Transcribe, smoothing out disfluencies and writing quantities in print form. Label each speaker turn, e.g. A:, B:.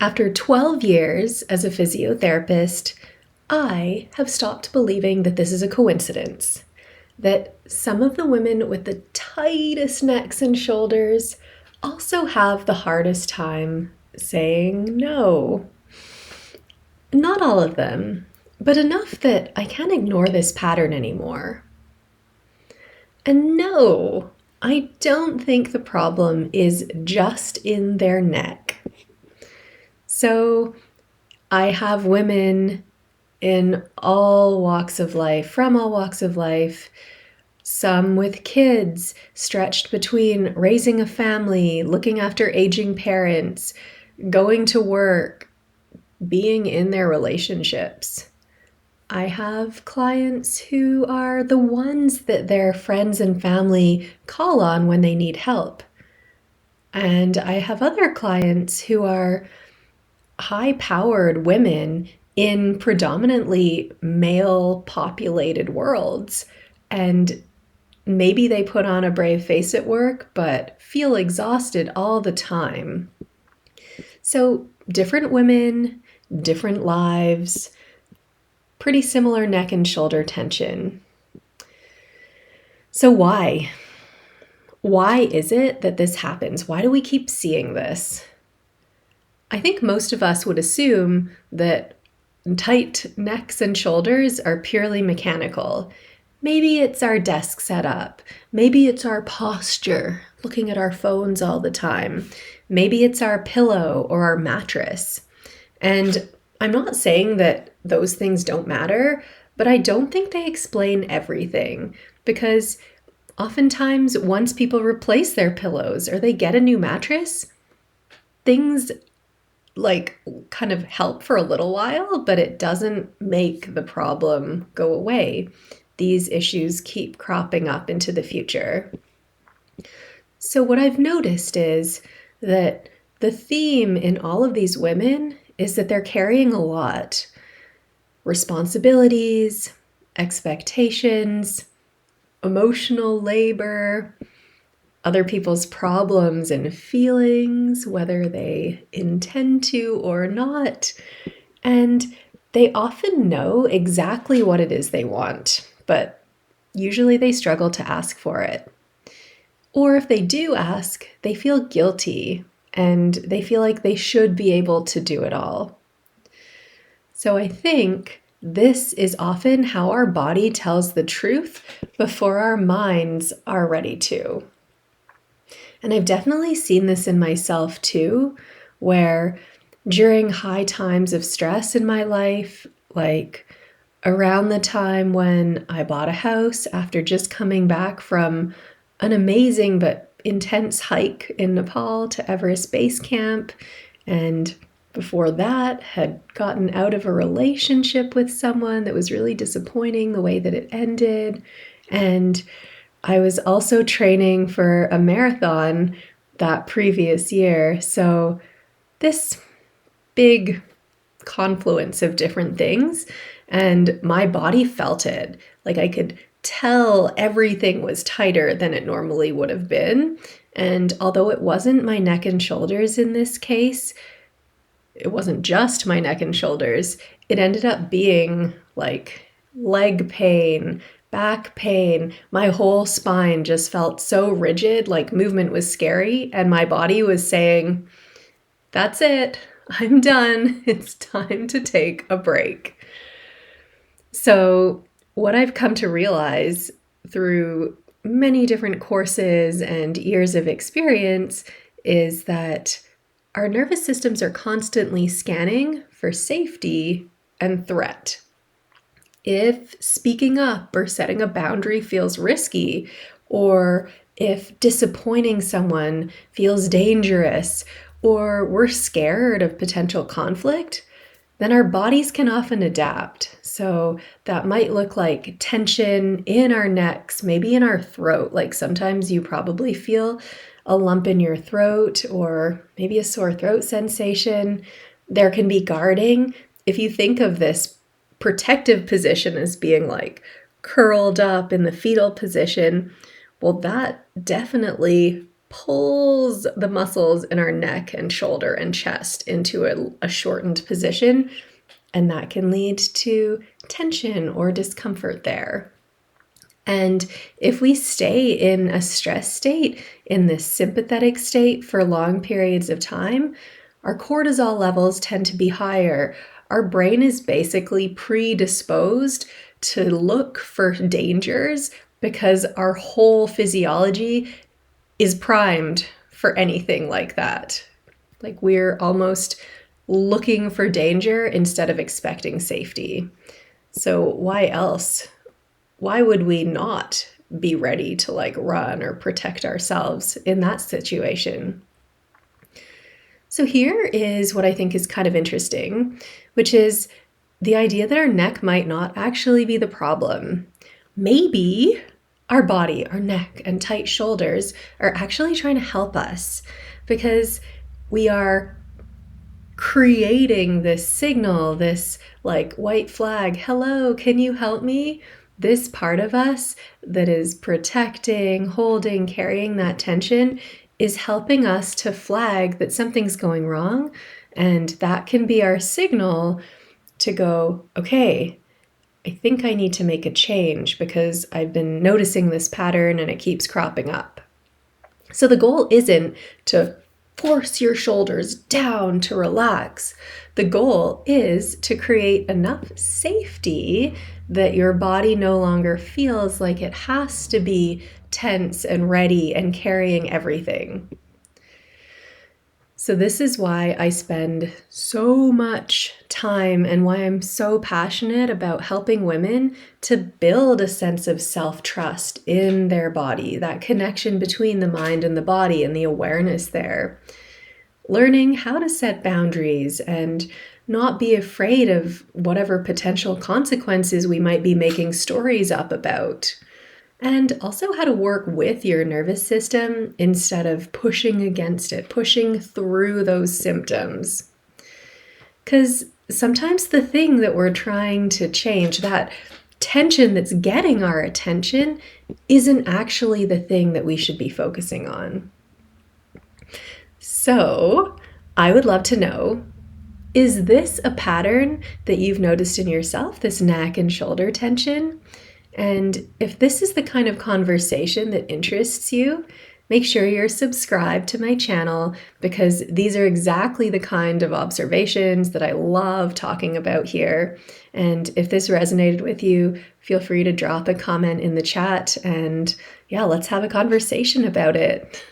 A: After 12 years as a physiotherapist, I have stopped believing that this is a coincidence, that some of the women with the tightest necks and shoulders also have the hardest time saying no. Not all of them, but enough that I can't ignore this pattern anymore. And no, I don't think the problem is just in their neck. So I have women in all walks of life, from all walks of life, some with kids stretched between raising a family, looking after aging parents, going to work, being in their relationships. I have clients who are the ones that their friends and family call on when they need help. And I have other clients who are high-powered women in predominantly male-populated worlds. And maybe they put on a brave face at work, but feel exhausted all the time. So different women, different lives, pretty similar neck and shoulder tension. So why? Why is it that this happens? Why do we keep seeing this? I think most of us would assume that tight necks and shoulders are purely mechanical. Maybe it's our desk setup. Maybe it's our posture, looking at our phones all the time. Maybe it's our pillow or our mattress. And I'm not saying that those things don't matter, but I don't think they explain everything, because oftentimes once people replace their pillows or they get a new mattress, things like kind of help for a little while, but it doesn't make the problem go away. These issues keep cropping up into the future. So what I've noticed is that the theme in all of these women is that they're carrying a lot. Responsibilities, expectations, emotional labor, other people's problems and feelings, whether they intend to or not. And they often know exactly what it is they want, but usually they struggle to ask for it. Or if they do ask, they feel guilty and they feel like they should be able to do it all. So I think this is often how our body tells the truth before our minds are ready to. And I've definitely seen this in myself too, where during high times of stress in my life, like around the time when I bought a house after just coming back from an amazing but intense hike in Nepal to Everest Base Camp, and before that had gotten out of a relationship with someone that was really disappointing the way that it ended. And I was also training for a marathon that previous year. So this big confluence of different things, and my body felt it. Like I could tell everything was tighter than it normally would have been. And although it wasn't my neck and shoulders in this case, it wasn't just my neck and shoulders, it ended up being like leg pain, back pain. My whole spine just felt so rigid, like movement was scary, and my body was saying, that's it, I'm done. It's time to take a break. So what I've come to realize through many different courses and years of experience is that our nervous systems are constantly scanning for safety and threat. If speaking up or setting a boundary feels risky, or if disappointing someone feels dangerous, or we're scared of potential conflict, then our bodies can often adapt. So that might look like tension in our necks, maybe in our throat. Like sometimes you probably feel a lump in your throat or maybe a sore throat sensation. There can be guarding. If you think of this protective position as being like curled up in the fetal position, well, that definitely pulls the muscles in our neck and shoulder and chest into a shortened position, and that can lead to tension or discomfort there. And if we stay in a stress state, in this sympathetic state for long periods of time, our cortisol levels tend to be higher. Our brain is basically predisposed to look for dangers because our whole physiology is primed for anything like that. Like we're almost looking for danger instead of expecting safety. So why else? Why would we not be ready to run or protect ourselves in that situation? So here is what I think is kind of interesting, which is the idea that our neck might not actually be the problem. Maybe our body, our neck, and tight shoulders are actually trying to help us because we are creating this signal, this white flag, hello, can you help me? This part of us that is protecting, holding, carrying that tension is helping us to flag that something's going wrong. And that can be our signal to go, okay, I think I need to make a change because I've been noticing this pattern and it keeps cropping up. So the goal isn't to force your shoulders down to relax. The goal is to create enough safety that your body no longer feels like it has to be tense and ready and carrying everything. So this is why I spend so much time and why I'm so passionate about helping women to build a sense of self-trust in their body, that connection between the mind and the body and the awareness there. Learning how to set boundaries and not be afraid of whatever potential consequences we might be making stories up about. And also how to work with your nervous system instead of pushing against it, pushing through those symptoms. Because sometimes the thing that we're trying to change, that tension that's getting our attention, isn't actually the thing that we should be focusing on. So I would love to know, is this a pattern that you've noticed in yourself, this neck and shoulder tension? And if this is the kind of conversation that interests you, make sure you're subscribed to my channel because these are exactly the kind of observations that I love talking about here. And if this resonated with you, feel free to drop a comment in the chat and let's have a conversation about it.